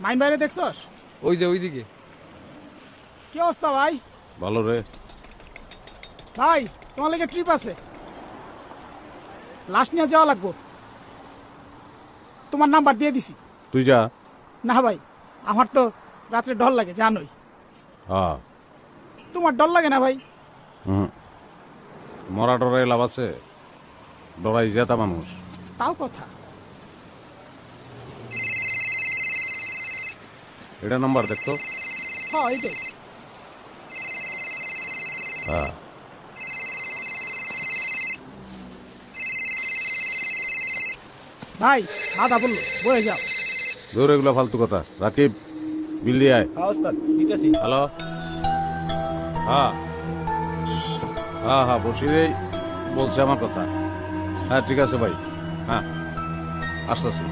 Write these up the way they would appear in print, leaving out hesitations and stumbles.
Mine বাইরে দেখছস? ওই যে ওইদিকে। কি অবস্থা ভাই? ভালো রে। ভাই তোমার লেগে ট্রিপ আছে, লাস্ট নিয়ে যাওয়া লাগবো। তোমার নাম্বার দিয়ে দিছি। তুই যা। না ভাই, আমার তো রাত্রে ডর লাগে জানোই। হ্যাঁ। তোমার ডর লাগে না ভাই? হুম। মরা ডরাই লাভ আছে? ডরাই জেতা মানুষ। তাও কথা। এটা নাম্বার দেখতো। হ্যাঁ এইটাই। হ্যাঁ। ভাই মাথা বললো, বয়ে যাও। ধর এগুলো ফালতু কথা। রাকিব, বিল দিয়ে আয়। হ্যাঁ ওস্তাদ দিতেছি। হ্যালো। হ্যাঁ হ্যাঁ হ্যাঁ, বসিরেই বলছে আমার কথা। হ্যাঁ ঠিক আছে ভাই। হ্যাঁ আসতেছি।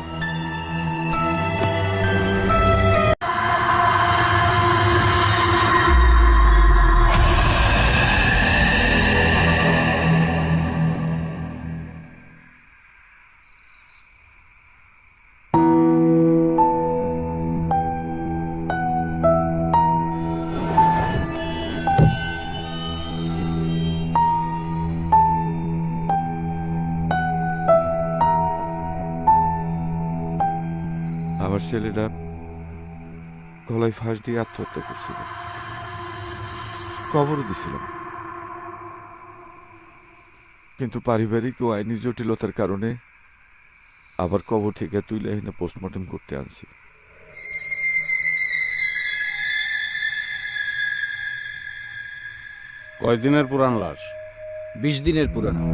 আমার ছেলেটা গলায় ফাঁস দিয়ে আত্মহত্যা করছিল, কবরও দিছিলাম, কিন্তু পারিবারিক ও আইনি জটিলতার কারণে আবার কবর থেকে তুলে এনে পোস্টমর্টম করতে আনছি। কয়দিনের পুরান লাশ? 20 দিনের পুরানো।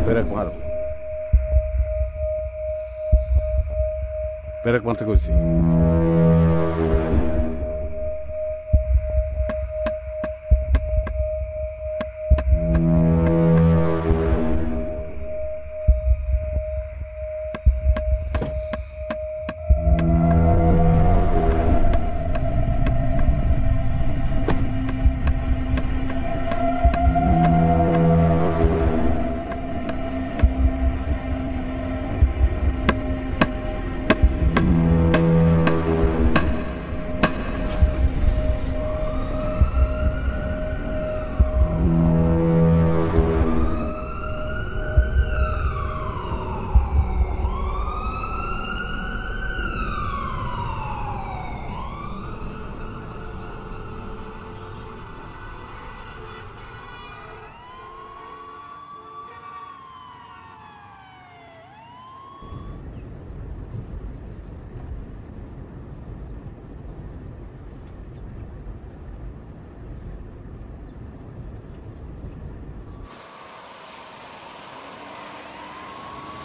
পেরেক মার। পেরেক মারতে কইছি।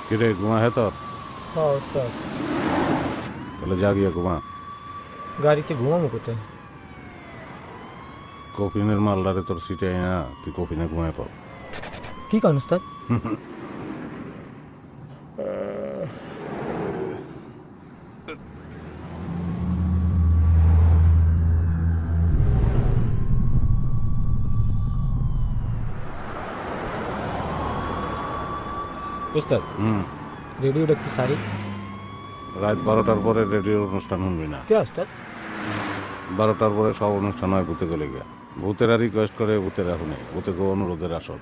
কিরে ঘুমা হে তোর? হ্যাঁ ওস্তাদ, তাহলে যা গিয়া ঘুমা। গাড়িতে ঘুমাবো কোথায়? কফিনের মালদারে তোর সিটে না, তুই কফিনে ঘুমায় পাব। কি করেন ওস্তাদ? ওস্তাদ হুম। রেডিওটা একটু সারি। রাত 12টার পরে রেডিওর অনুষ্ঠান শুনবি না। কে ওস্তাদ? 12টার পরে সব অনুষ্ঠান হয় ভূতে গেলে গিয়া। ভূতেরা রিকোয়েস্ট করে, ভূতেরা শুনে, ভূতেকে অনুরোধের আসর।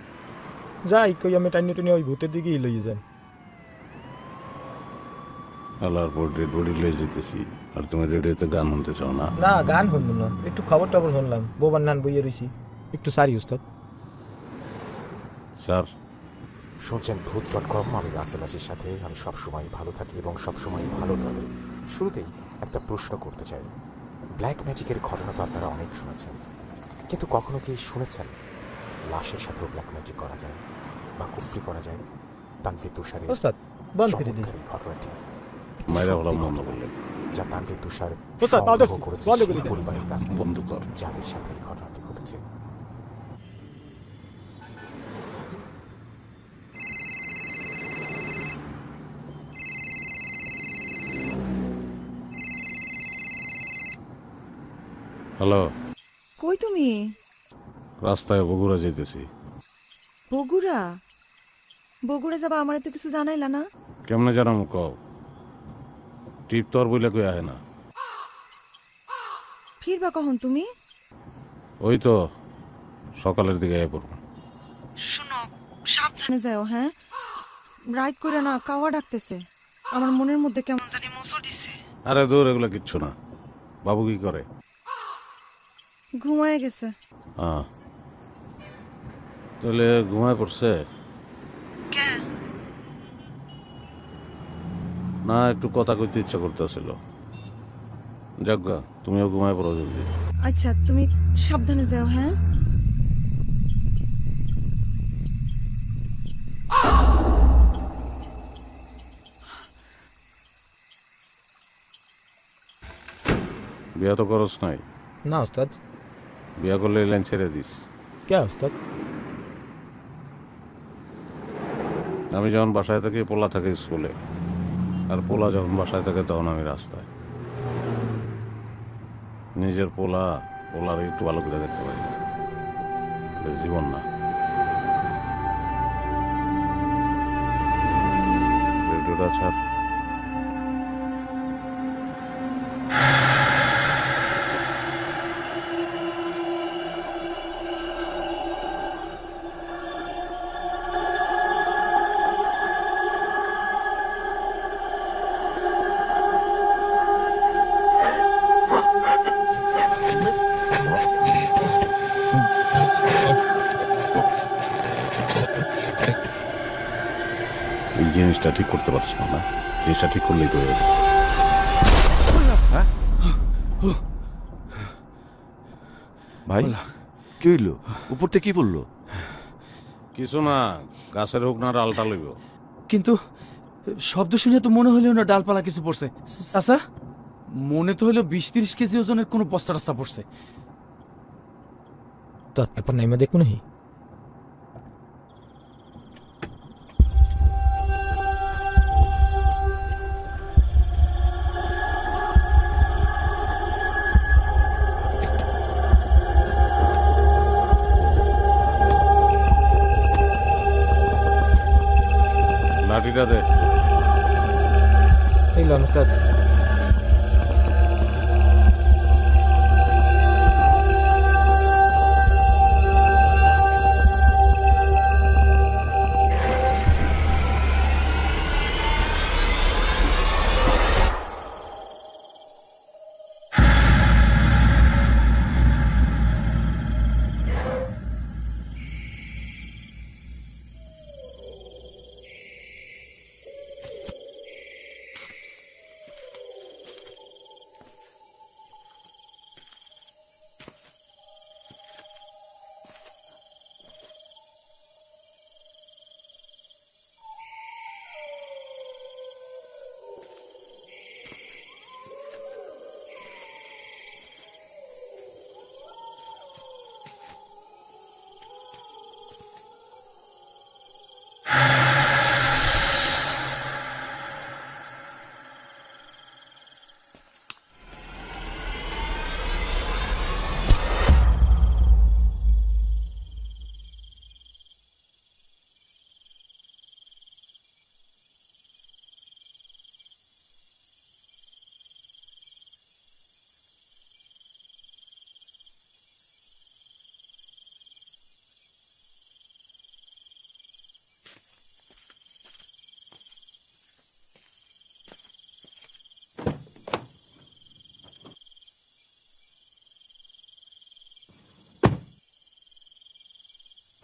যাই কই আমি টাইনি টুনি ওই ভূতের দিকেই লইয়ে যান। আল্লাহর পর ডেড বডি লয়ে যেতেছি, আর তুমি রেডিওতে গান শুনতে চাও না? না গান শুনবো না, একটু খবর টবর শুনলাম, বোবার নান বইয়ে রইছি, একটু সারি ওস্তাদ। স্যার। শুনছেন ভূত.com। আমি রাসেল আসির সাথে। আমি সবসময় ভালো থাকি এবং সবসময় ভালো টলে। শুরুতেই একটা প্রশ্ন করতে চাই। ব্ল্যাক ম্যাজিকের ঘটনা তো আপনারা অনেক শুনেছেন, কিন্তু কখনো কি শুনেছেন লাশের সাথেও ব্ল্যাক ম্যাজিক করা যায় বা কুফরি করা যায়? তানভীর তুষারের ওস্তাদ বন্ধ করে দিই। চমৎকার এই ঘটনাটি একটি মাইরা সত্যি হলাম বন্ধ ঘটনা, করলে। যা তানভীর তুষার ওস্তাদ, সংগ্রহ বন্ধ করেছে করে সেই দিন। পরিবারের কাছ থেকে, বন্ধ কর। যাদের সাথে এই ঘটনাটি ঘটেছে। হ্যালো। কই তুমি? রাস্তায় বগুড়া যেতেছি। বগুড়া বগুড়া যাবা আমার তো কিছু জানাইলা না। কেমনে জানাম কও? টিপ তোর বইলে কই আহে না। ফিরবা কখন তুমি? ওই তো সকালের দিকে আয় পড়বো। শুনো, সাবধানে যাও। হ্যাঁ, রাইত করে না, কাওয়া ডাকতেছে। আমার মনের মধ্যে কেমন জানি মোচড় দিছে। আরে দূর, এগুলো কিচ্ছু না। বাবু কি করে? ঘুমায় গেছে। হ্যাঁ, তাহলে ঘুমায় পড়ছে কে? না, একটু কথা কইতে ইচ্ছা করতেছিল। যাজ্ঞা, তুমিও ঘুমায় পড়ো জলদি। আচ্ছা, তুমি সাবধানে যাও। হ্যাঁ, বিয়া তো করস নাই। না ওস্তাদ। বিয়া করলে এই লাইন ছেড়ে দিস। কে ওস্তাদ? আমি যখন বাসায় থাকি, পোলা থাকে স্কুলে, আর পোলা যখন বাসায় থাকে তখন আমি রাস্তায়। নিজের পোলার একটু ভালো করে দেখতে পারি না। এটা জীবন না। রেডিওটা ছাড়। এই জিনিসটা ঠিক করতে পারছ না। জিনিসটা ঠিক করলেই তো হয়ে যাবে। ভাই কি হইলো? উপর থেকে কি বললো? কিছু না, গাছের হোক না ডালটা লইব। কিন্তু শব্দ শুনে তো মনে হইলো না ডালপালা কিছু পড়ছে। চাচা, মনে তো হইলো 20-30 কেজি ওজনের কোনো বস্তা টস্তা পড়ছে। তো এরপর নাইমা দেখবো নাহি। লাঠিটা দে। এই লন ওস্তাদ।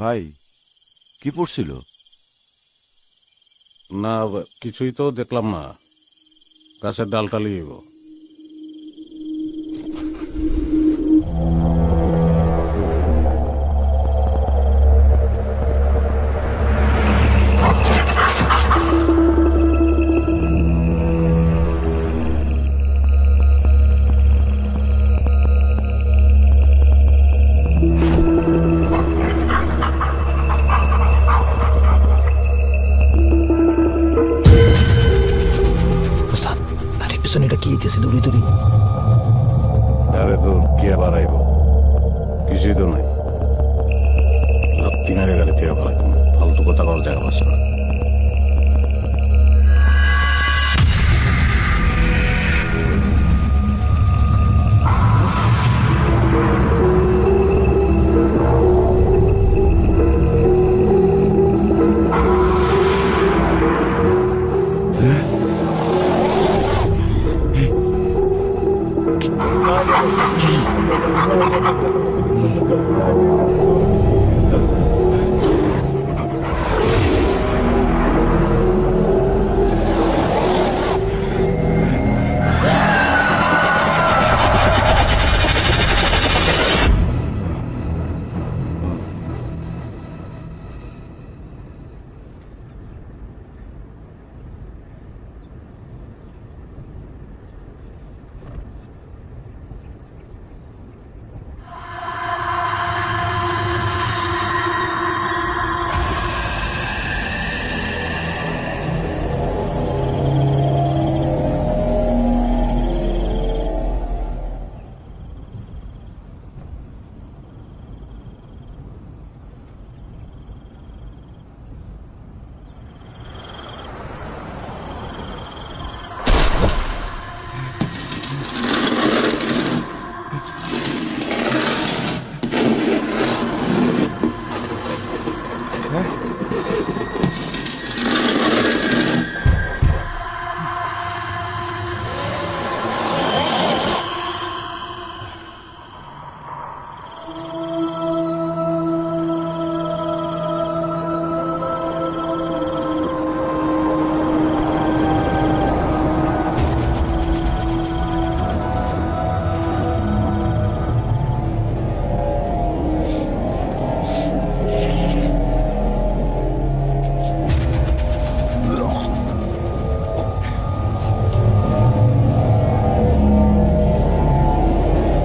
ভাই কি পড়ছিল? না, কিছুই তো দেখলাম না। গাছের ডালটা লিয়েব। ওস্তাদ, আরে পিছনে এটা কি হইতেছে দূরে দূরে? আরে তোর কে বাড়াইব? কিছুই তো নাই। লাত্তি মেরে গেলে তুই ভালো। ফালতু কথা করার জায়গা পাচ্ছে না।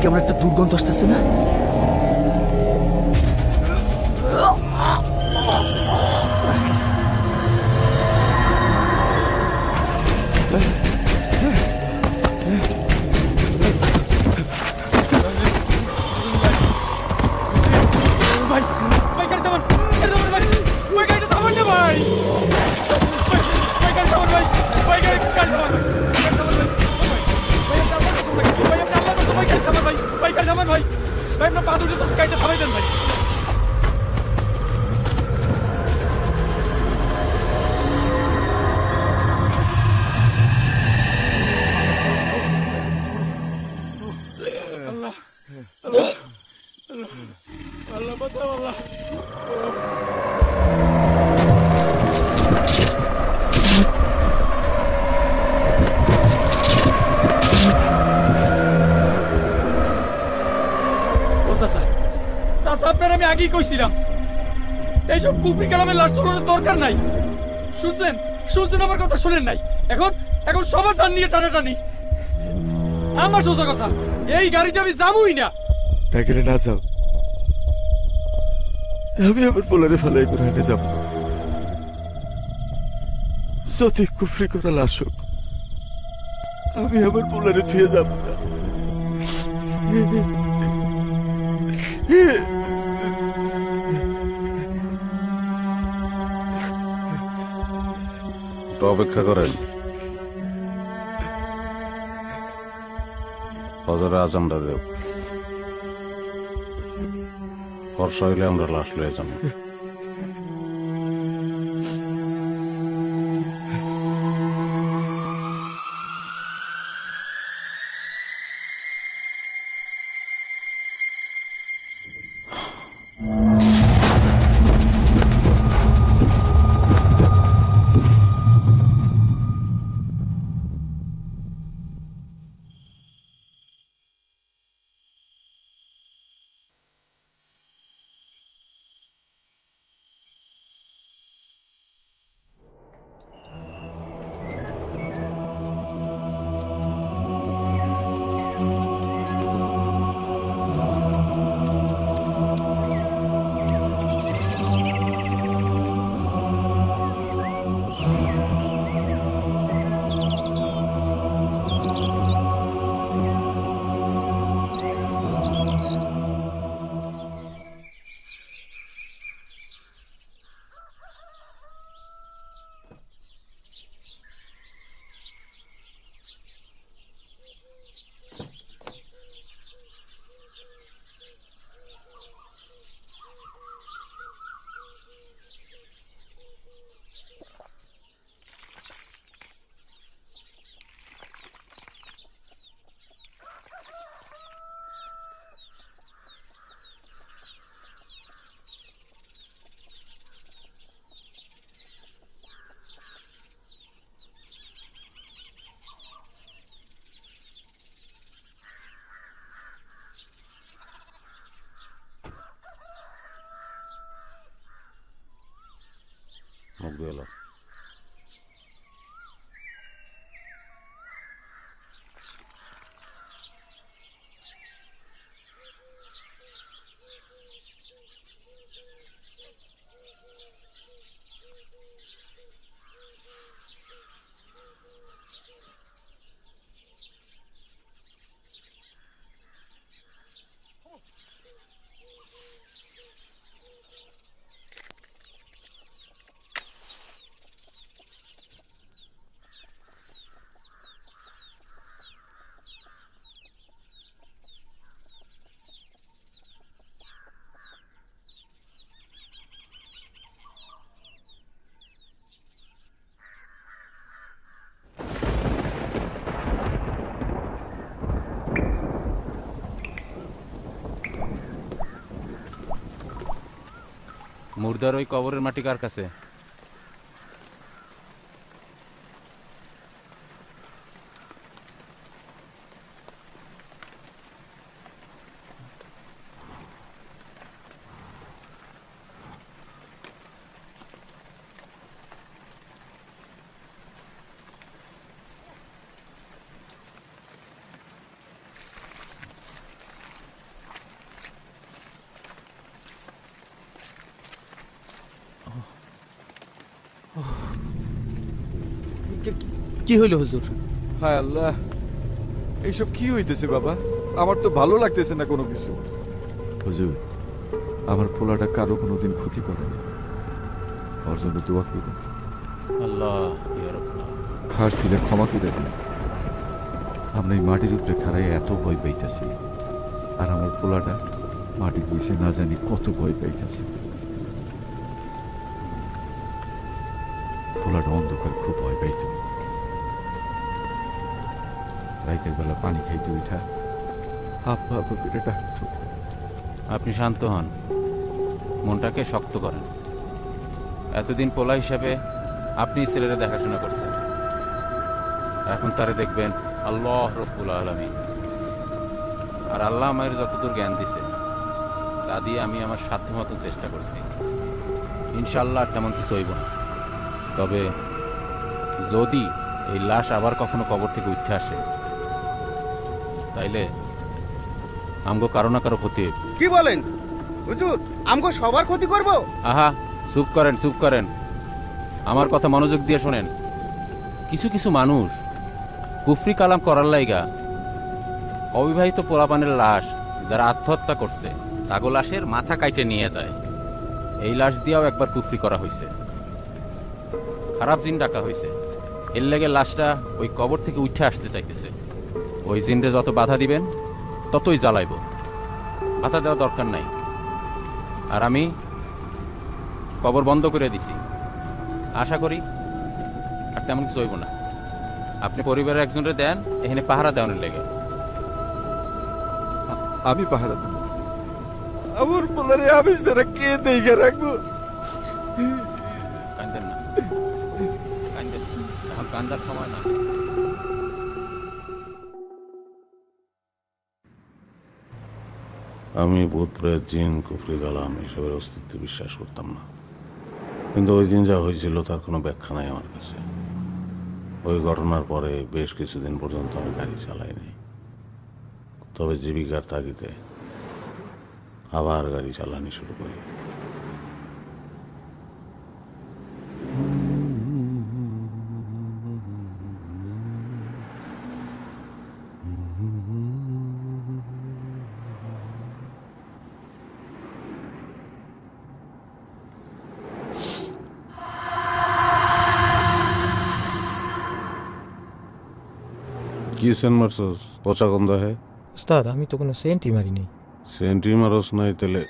কেমন একটা দুর্গন্ধ আসতেছে না? ভাই ভাই গাড়ি থামান, গাড়ি থামান ভাই, ভাই গাড়িটা থামান না ভাই, ভাই গাড়ি থামান ভাই, ভাই গাড়ি থামান ভাই, গাড়ি থামান ভাই, ভাই আপনি আল্লাহর কসম ভাই, ভাই আপনি আল্লাহর কসম ভাই গাড়ি থামান ভাই, ভাই গাড়ি থামান ভাই, ভাই আপনার পা দুটো তো গাড়িটা থামাই দেন ভাই। আল্লাহ আল্লাহ আল্লাহ আল্লাহ বাঁচাও আল্লাহ। ও চাচা, চাচা আপনার আমি আগেই কইছিলাম এইসব কুপরি কালামের লাশ তোলানোর দরকার নাই। শুনছেন শুনছেন আমার কথা শুনেন নাই। এখন এখন সমাচার নিয়ে টানাটানি। আমার সোজা কথা, এই গাড়িতে আমি যাবই না। না গেলে না যাও, আমি আমার পোলারে ফালাই করে এনে যাব না। যদি কুফরি করা লাশ হোক, আমি আমার পোলারে ধুয়ে যাব না। একটু অপেক্ষা করেন, ফজরে আজানটা দেব, ফর্সা হইলে আমরা লাশ লয়ে যাবো। দিয়ে এলো। মুর্দার ওই কবরের মাটি কার কাছে? কি হইল হুজুর? হায় আল্লাহ, এইসব কি হইতেছে বাবা? আমার তো ভালো লাগতেছে না কোনো কিছু। হুজুর, আমার পোলাটা কারো কোনোদিন ক্ষতি করে না, ওর জন্য দোয়া করুন। আল্লাহ ইয়া রাব্বানা। ফাঁস দিলে ক্ষমা করে দিন। আমরা এই মাটির উপরে খাড়াই এত ভয় পাইতেছি, আর আমার পোলাটা মাটির নিচে না জানি কত ভয় পাইতেছে। পোলাটা অন্ধকার খুব ভয় পাইত। রাতের বেলা পানি খাইতে উঠা আব্বা আব্বা করে ডাকতো। আপনি শান্ত হন, মনটাকে শক্ত করেন। এতদিন পোলা হিসাবে আপনি ছেলেরা দেখাশোনা করছেন, এখন তারে দেখবেন আল্লাহ রব্বুল আলামিন। আর আল্লাহ আমাদের যতদূর জ্ঞান দিছে তা দিয়ে আমি আমার সাধ্যমতো চেষ্টা করছি। ইনশাআল্লাহ তেমন কিছু হইব না। তবে যদি এই লাশ আবার কখনো কবর থেকে উঠে আসে, তাইলে আমগো কারো না কারো ক্ষতি হইব। কি বলেন হুজুর? আমগো সবার ক্ষতি করব? আহা, চুপ করেন চুপ করেন, আমার কথা মনোযোগ দিয়ে শোনেন। কিছু কিছু মানুষ কুফরি কালাম করার লাইগা অবিবাহিত পোলাপানের লাশ যারা আত্মহত্যা করছে তাগো লাশের মাথা কাইটে নিয়ে যায়। এই লাশ দিয়েও একবার কুফরি করা হয়েছে, খারাপ জিন ডাকা হয়েছে। এর লেগে লাশটা ওই কবর থেকে উঠে আসতে চাইতেছে। ওই জিনরে যত বাধা দিবেন ততই জ্বালাইব, বাধা দেওয়া দরকার নাই। আর আমি কবর বন্ধ করে দিছি, আশা করি আর তেমন কিছু হইব না। আপনি পরিবারের একজনরে দেন এখানে পাহারা দেওয়ানোর লেগে। আমি পাহারা দেব। আমার পোলারে আমি সারা কে দেখে রাখবো? কান্দেন না, কান্দেন না, এখন কান্দার সময় না। আমি ভূত প্রেত জিন কুফরি কালাম এসবের অস্তিত্বে বিশ্বাস করতাম না, কিন্তু ওই দিন যা হয়েছিল তার কোনো ব্যাখ্যা নাই আমার কাছে। ওই ঘটনার পরে বেশ কিছুদিন পর্যন্ত আমি গাড়ি চালাইনি, তবে জীবিকার তাগিদে আবার গাড়ি চালানি শুরু করি। কি সেন্ট মারছস? পচা গন্ধ হে। উস্তাদ, আমি তো কোনো সেন্টই মারিনি। সেন্টি মারস নাই তেলে?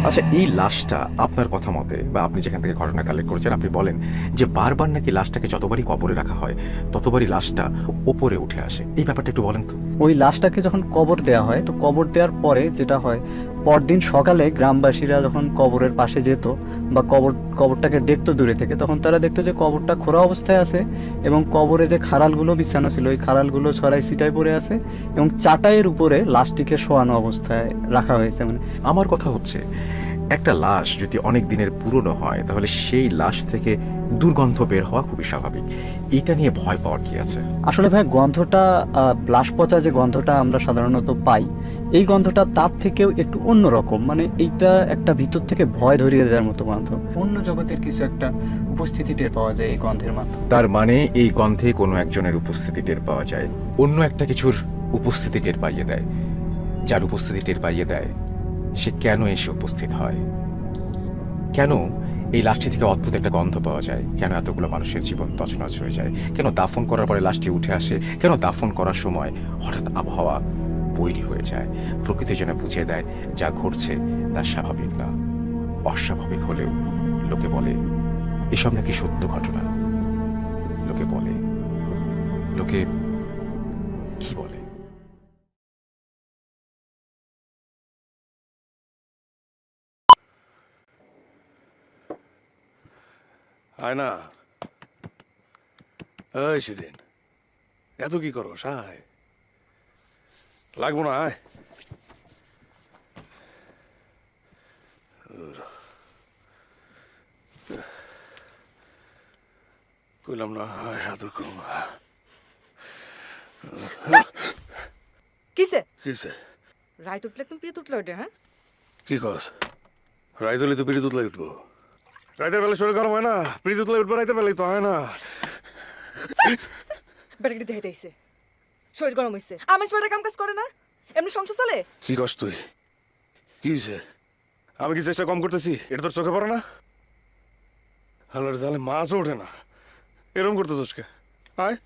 আচ্ছা, এই লাশটা আপনার কথা মতে বা আপনি যেখান থেকে ঘটনা কালেক্ট করেছেন, আপনি বলেন যে বারবার নাকি লাশটাকে যতবারই কবরে রাখা হয় ততবারই লাশটা ওপরে উঠে আসে। এই ব্যাপারটা একটু বলেন তো। ওই লাশটাকে যখন কবর দেওয়া হয়, তো কবর দেওয়ার পরে যেটা হয়, পরদিন সকালে গ্রামবাসীরা যখন কবরের পাশে যেত বা কবরটাকে দেখতো দূরে থেকে, তখন তারা দেখতো যে কবরটা খোঁড়া অবস্থায় আছে এবং কবরে যে খাড়ালগুলো বিছানো ছিল ওই খাড়ালগুলো ছড়াই ছিটায় পড়ে আছে এবং চাটাইয়ের উপরে লাশটিকে শোয়ানো অবস্থায় রাখা হয়েছে। মানে আমার কথা হচ্ছে, একটা লাশ যদি অনেক দিনের পুরনো হয় তাহলে সেই লাশ থেকে দুর্গন্ধ বের হওয়া খুবই স্বাভাবিক। এটা নিয়ে ভয় পাওয়ার কি আছে? আসলে ভাই গন্ধটা লাশ পচা যে গন্ধটা আমরা সাধারণত পাই, এই গন্ধটা তার থেকেও একটু অন্যরকম। মানে এইটা একটা ভিতর থেকে ভয় ধরিয়ে দেওয়ার মতো গন্ধ, অন্য জগতের কিছু একটা উপস্থিতি টের পাওয়া যায় এই গন্ধের মাধ্যমে। তার মানে এই গন্ধে কোনো একজনের উপস্থিতি টের পাওয়া যায়, অন্য একটা কিছুর উপস্থিতি টের পাইয়ে দেয়। যার উপস্থিতি টের পাইয়ে দেয় সে কেন এসে উপস্থিত হয়? কেন এই লাশটি থেকে অদ্ভুত একটা গন্ধ পাওয়া যায়? কেন এতগুলো মানুষের জীবন তছনছ হয়ে যায়? কেন দাফন করার পরে লাশটি উঠে আসে? কেন দাফন করার সময় হঠাৎ আবহাওয়া বৈরী হয়ে যায়? প্রকৃতি যেন বুঝিয়ে দেয় যা ঘটছে তা স্বাভাবিক না, অস্বাভাবিক হলেও লোকে বলে এসব নাকি সত্য ঘটনা। লোকে বলে, লোকে কি বলে? আয় না। এই সেদিন এত কি করো? আয়, লাগবো না, আয়। কইলাম না আয়, আদর করো না। কিসে কিসে? রায় তুটলে তুমি পিড়ে তুটলে ওটা, হ্যাঁ? কি কস? রাইত হলে তো পিড়ি তুতলাই উঠবো। রাইতের বেলা শরীর গরম হয় না, পিড়ি তুতলাই উঠবো। রাইতের বেলায় তো হয় না। বেটাকে দেখে দিয়েছে শরীর গরম হয়েছে। আমার বেটা কাম কাজ করে না, এমনি সংসার চলে। কি কস তুই? কি হয়েছে? আমি কি চেষ্টা কম করতেছি? এটা তোর চোখে পড়ে না? হালার জালে মাছও ওঠে না, এরকম করতে তোষকে? আয়,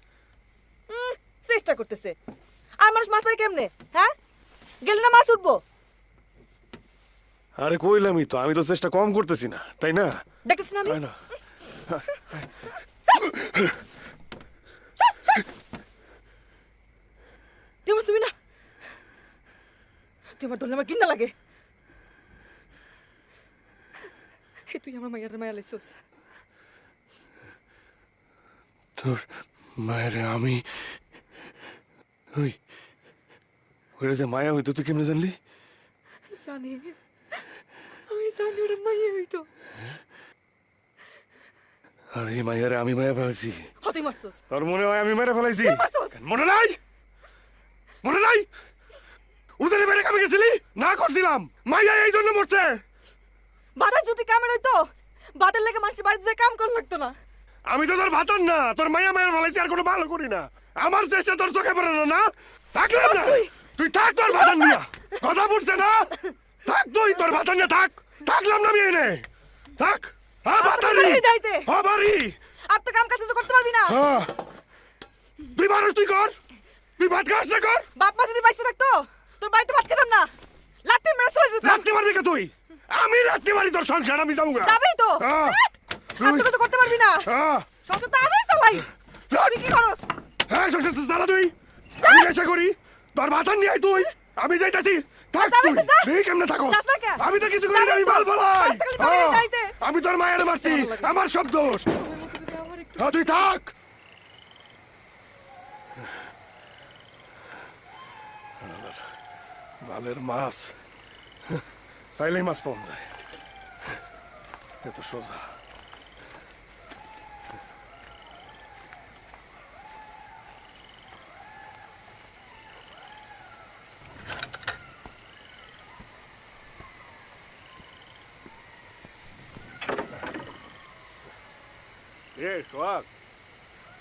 চেষ্টা করতেছে। আর মানুষ মাছ পায় কেমনে, হ্যাঁ? গেলে না মাছ উঠবো। আরে কইলামই তো, আমি তো চেষ্টা কম করতেছি না, তাই না? দেখতেছি না আমি? আয় না। তুমি না, তুই আমার ধরলে আমার ঘৃণা লাগে। তুই আমার মায়ের মায়া লাইছিস। তোর মায়ের আমি ওই ওইটা যে মায়া হইতো তুই কেমনে জানলি? জানি, আমি জানি ওটা মাইয়া হইতো। আর এই মায়ারে আমি মায়া ফেলাইছি। হতেই মারছস? তোর মনে হয় আমি মেরে ফেলাইছি? মনে নাই? মনে নাই? উজানে মেরে কামে গেছিলি? না করছিলাম, মাইয়া এই জন্য মরছে। বাতাস যদি কামের হইতো, বাতের লেগে মানুষের বাড়িতে যে কাম করা লাগতো না। আমি তো তোর ভাতন না, তোর মাইয়া মায়ের ফেলাইছি, আর কোনো ভালো করি না। আমার চেষ্টা তোর চোখে পড়ে না? না থাকলাম না, তুই থাক তোর ভাতন নিয়া। কথা বুঝছে না? থাক তুই তোর ভাতন নিয়া থাক। থাকলাম না আমি এনে, থাক। আর তো কাম কাজ করতে পারবি না। তুই মানুষ, তুই কর, তুই ভাত খাস না কর। বাপ মা যদি বাইসে থাকতো তোর বাড়িতে ভাত খেতাম না, লাত্তি মেরে চলে যেতাম। লাত্তি মারবি কে তুই? আমি লাত্তি মারি তোর সংসার, আমি যাবো গা। যাবেই তো, আর তো কিছু করতে পারবি না। সংসার তো আমি চালাই, তুই কি করস? হ্যাঁ, সংসার চালা তুই, আমি নেশা করি। তোর ভাতান নিয়ে আয় তুই, আমি যাইতাছি। থাক তুই, এই কেমনে থাকো? আমি তো কিছু করি না, আমি মাল ফলাই। আমি তোর মায়ের মারছি, আমার সব দোষ। তুই থাক। বালের মাছ চাইলেই মাছ পাওয়া যায়, এত সোজা।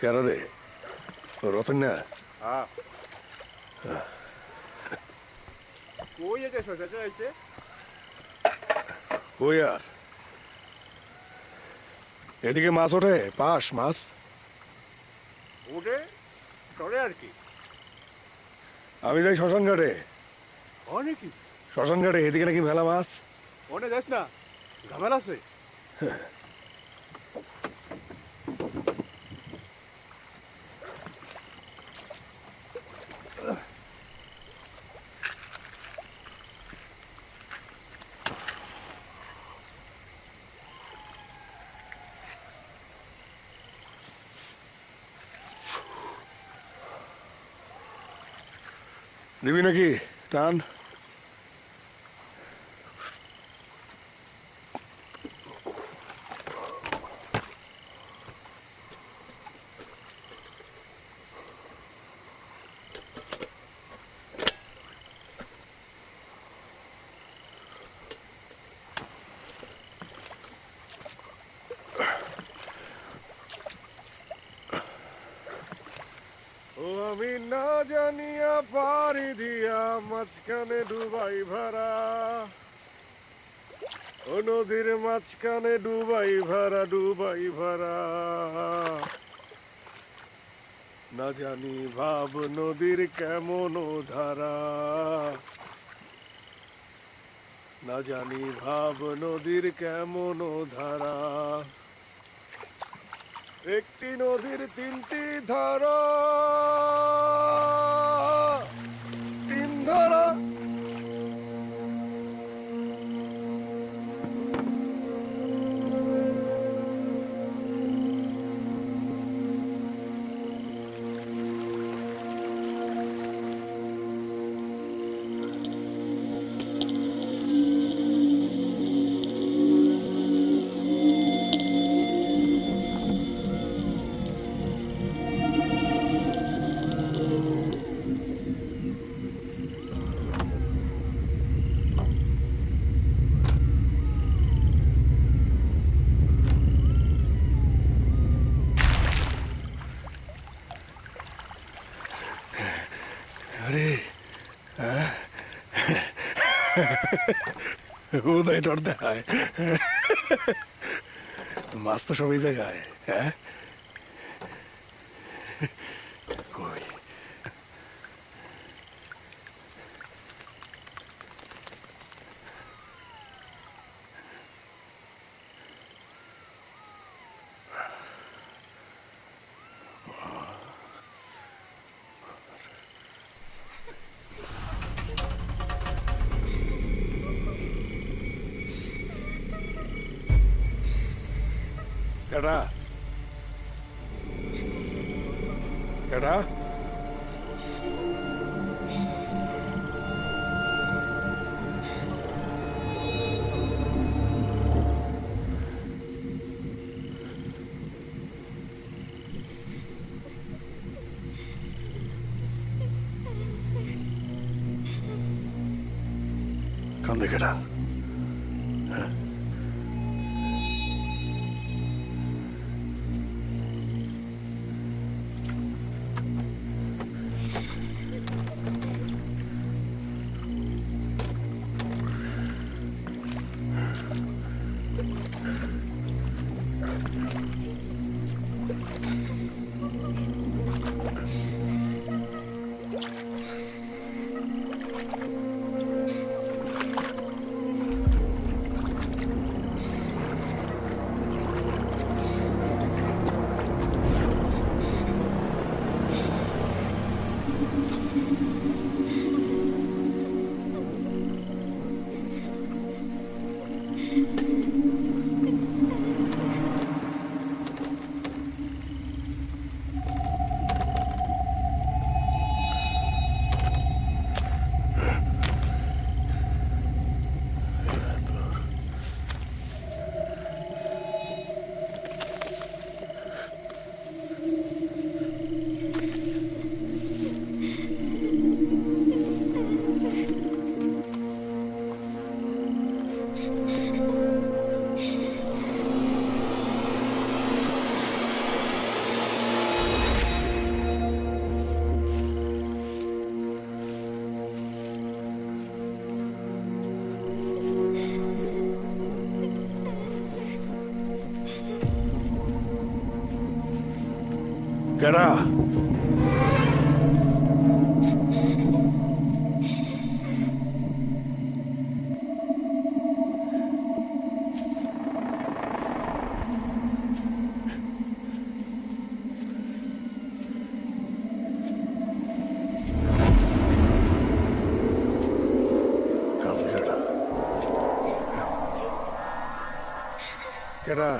কেন রে? রতন না? কই আর এদিকে মাছ ওঠে, পাস মাছ ওঠে চলে আর কি। আমি যাই শ্মশান ঘাটে। অনেকই শ্মশান ঘাটে এদিকে নাকি মেলা মাছ। অনেক যাস না, ঝামেলা আছে। নিবি নাকি টান? ও আমি না জানিয়া পারি দিয়া মাঝখানে ডুবাই ভরা, ও নদীর মাঝখানে ডুবাই ভরা, ডুবাই ভরা। না জানি ভাব নদীর কেমন ধারা, না জানি ভাব নদীর কেমন ধারা। একটি নদীর তিনটি ধারা, তিন ধারা। আরে উদয় ডর দেখায়, মাছ তো সবই জায়গায়। হ্যাঁ কই কেডা কেডা? কান্দে কেডা? হ্যাঁ কেডা? কেডা?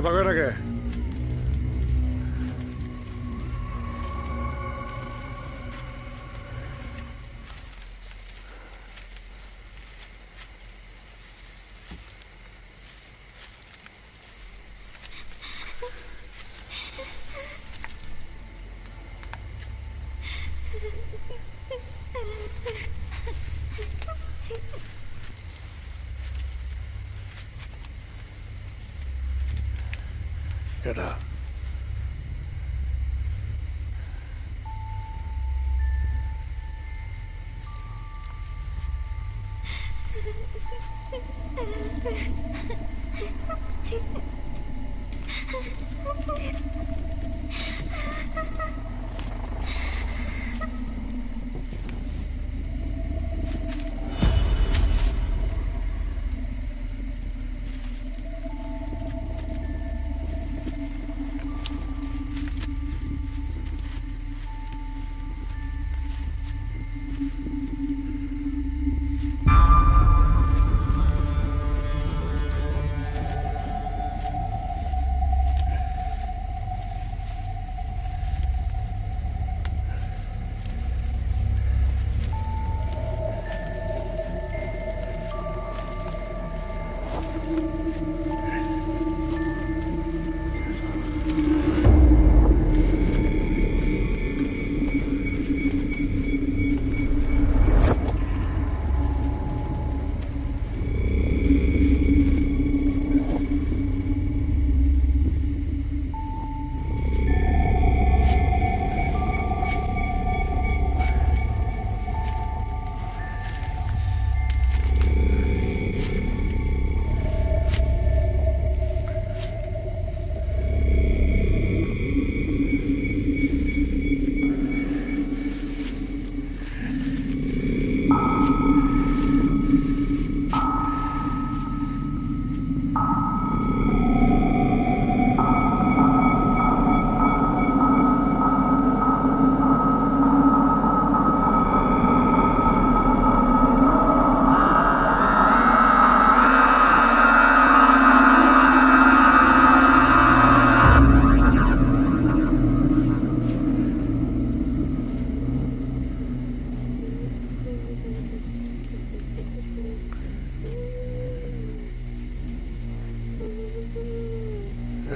কথা কয় না কে? কেডা?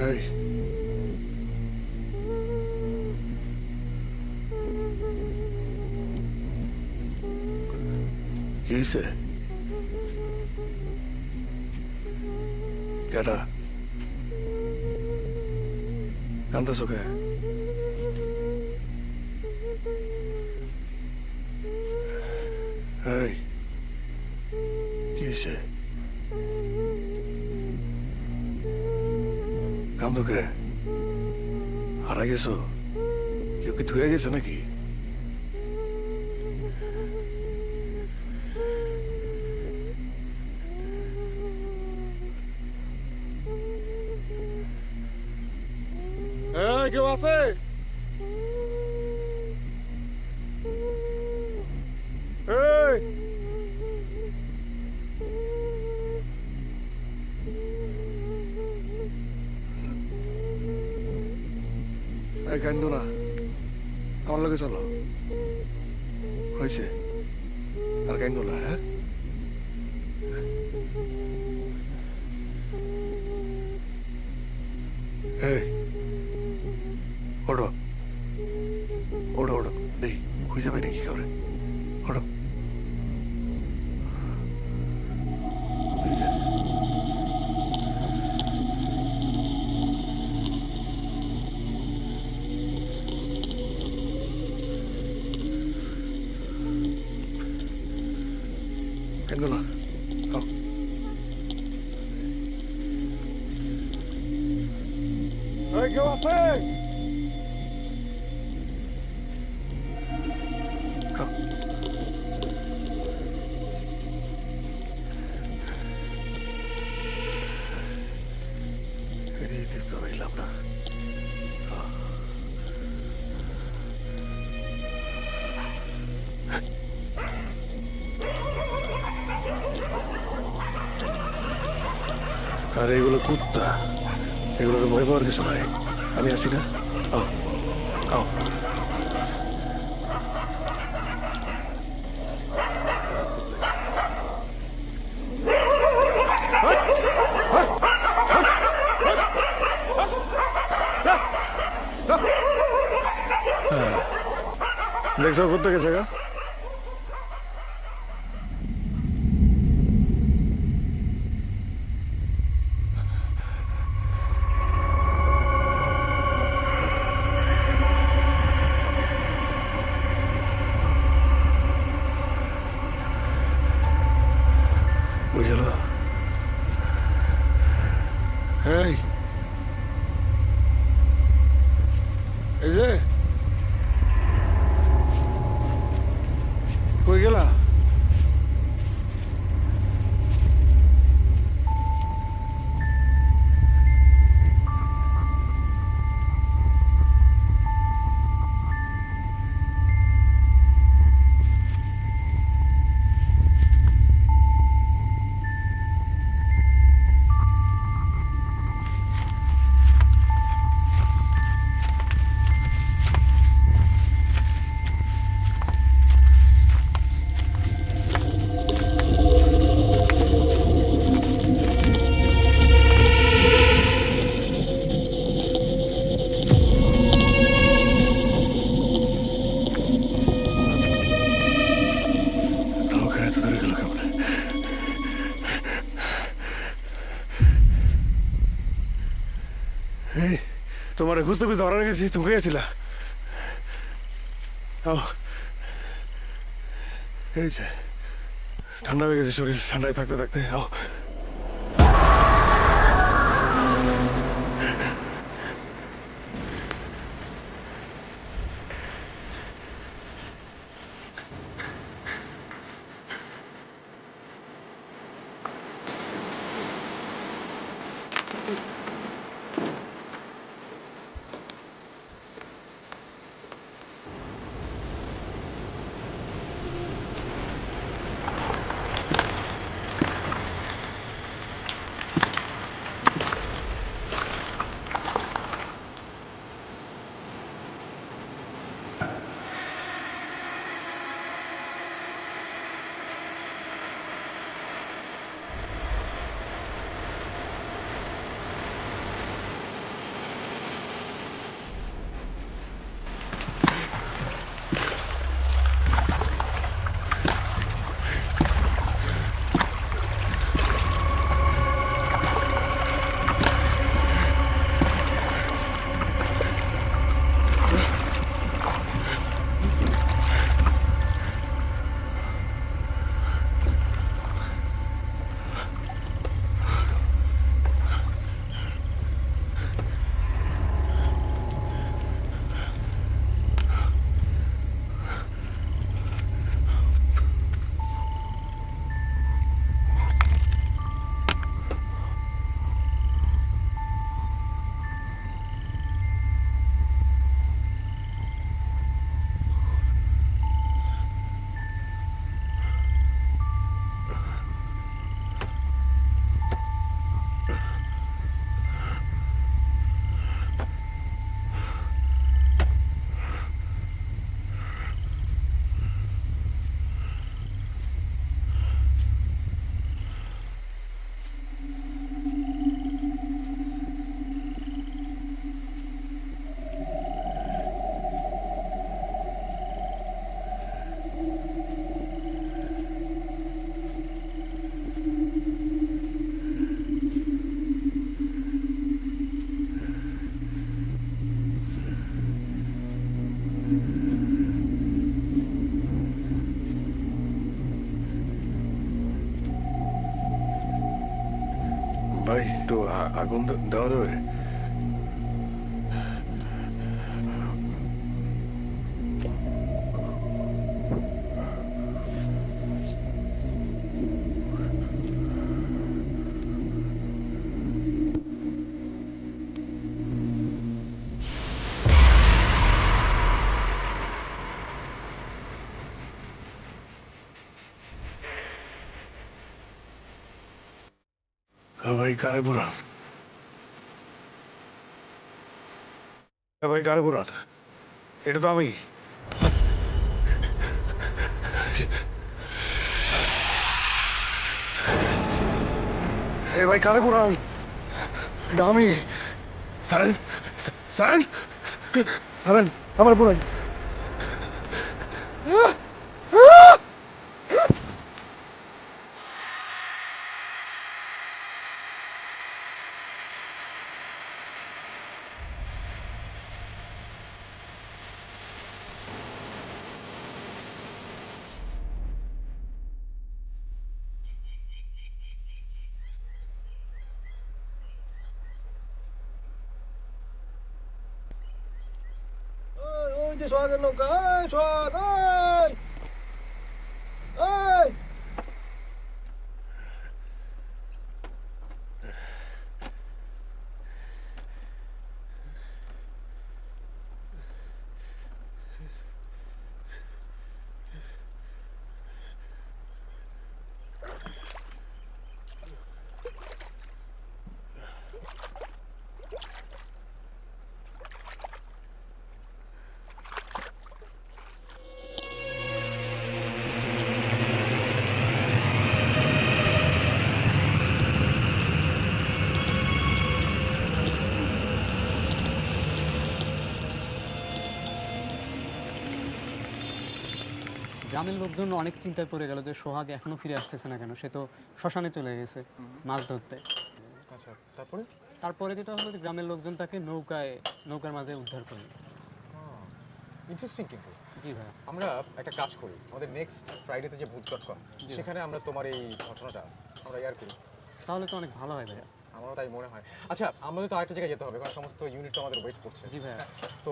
এই কি হয়েছে? কেডা? কান্দাছ কে? এই কি হয়েছে? কান্দো কে? হারা গেছো? কেউ কি ধুয়ে গেছে নাকি? কেউ আছে? কান্দো না, আমার লগে চলো, হয়েছে আর কান্দো না। হ্যাঁ এই ওড়ো ওড়ো ওড়ো, দেখি খুঁজে যাবে নাকি করে। ওড়ো কেন না? কেউ আছে? না আর এগুলো কুত্তা, এগুলোকে ভয় পাওয়ার কিছু নাই, আমি আছি না। আও আও। দেখছো করতে গেছে গা? ওই গেল। এই এই যে কই গেলা? তোমার খুঁজতে খুঁজতে ধরা রেখেছি, তুমি গেছিলা? এই যে ঠান্ডা হয়ে গেছে শরীর, ঠান্ডায় থাকতে থাকতে আও। ভাই একটু আগুন দেওয়া যাবে? ভাই কারে পুরা ভাই কারে পুরান? এটা তো আমি। এ ভাই কারে পুরান? এটা আমি। সারেন সারেন সারেন আমার পুরান। ওই যে সোহাগের নৌকা, ওই সোহাগ, ওই ওই গ্রামের লোকজন অনেক চিন্তায় পড়ে গেল যে সোহাগ এখনো ফিরে আসতেছে না কেন, সে তো শ্মশানে চলে গেছে মাছ ধরতে। আচ্ছা, তারপরে তারপরে যেটা হলো যে গ্রামের লোকজন তাকে নৌকার মাঝে উদ্ধার করলো। ইন্টারেস্টিং কিন্তু। জি ভাই, আমরা একটা কাজ করি, আমাদের নেক্সট ফ্রাইডেতে যে ভূত.com সেখানে আমরা তোমার এই ঘটনাটা আমরা এয়ার করি। তাহলে তো অনেক ভালো হয় ভাইয়া। আমারও তাই মনে হয়। আচ্ছা, আমাদের তো আরেকটা জায়গায় যেতে হবে, কারণ সমস্ত ইউনিট তো আমাদের ওয়েট করছে। জি ভাইয়া। তো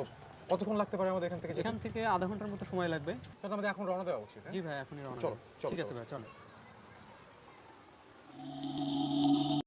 কতক্ষণ লাগতে পারে আমাদের এখান থেকে যেতে? এখান থেকে আধা ঘন্টার মতো সময় লাগবে। তাহলে আমাদের এখন রওনা দেওয়া উচিত। জি ভাই, এখনই রওনা চলো, দেব। চলো, ঠিক আছে চলো। ভাই, চলো।